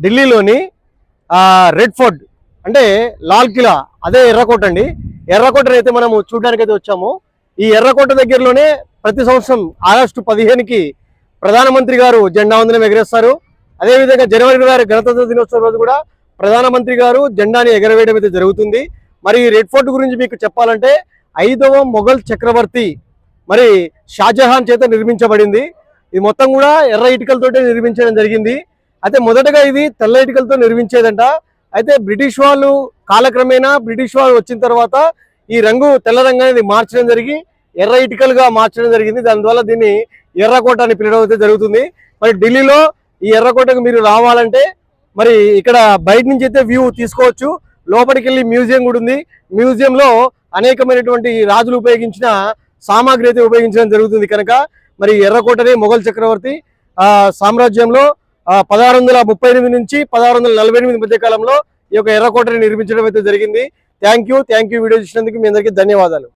ఢిల్లీలోని red fort అంటే లాల్ కిలా, అదే ఎర్రకోట అండి. ఎర్రకోటను అయితే మనము చూడడానికి అయితే వచ్చాము. ఈ ఎర్రకోట దగ్గరలోనే ప్రతి సంవత్సరం ఆగస్టు 15కి ప్రధానమంత్రి గారు జెండా వందనం ఎగరేస్తారు. అదేవిధంగా జనవరి 26 గణతంత్ర దినోత్సవం రోజు కూడా ప్రధానమంత్రి గారు జెండాని ఎగరవేయడం అయితే జరుగుతుంది. మరి ఈ రెడ్ ఫోర్ట్ గురించి మీకు చెప్పాలంటే 5వ మొఘల్ చక్రవర్తి మరి షాజహాన్ చేత నిర్మించబడింది. ఇది మొత్తం కూడా ఎర్ర ఇటుకలతో నిర్మించడం జరిగింది. అయితే మొదటగా ఇది తెల్ల ఇటుకలతో నిర్మించేదంట. అయితే బ్రిటిష్ వాళ్ళు కాలక్రమేణా బ్రిటిష్ వాళ్ళు వచ్చిన తర్వాత ఈ రంగు తెల్ల రంగు అనేది మార్చడం జరిగి ఎర్ర ఇటుకలుగా మార్చడం జరిగింది. దానివల్ల దీన్ని ఎర్రకోట అని పిలవడం అయితే జరుగుతుంది. మరి ఢిల్లీలో ఈ ఎర్రకోటకు మీరు రావాలంటే మరి ఇక్కడ బయట నుంచి అయితే వ్యూ తీసుకోవచ్చు. లోపలికి వెళ్ళి మ్యూజియం కూడా ఉంది. మ్యూజియంలో అనేకమైనటువంటి రాజులు ఉపయోగించిన సామాగ్రి అయితే ఉపయోగించడం జరుగుతుంది. కనుక మరి ఎర్రకోటని మొఘల్ చక్రవర్తి సామ్రాజ్యంలో 1638 నుంచి 1648 మధ్య కాలంలో ఈ యొక్క ఎర్రకోటని నిర్మించడం అయితే జరిగింది. థ్యాంక్ యూ వీడియో చూసినందుకు మీ అందరికీ ధన్యవాదాలు.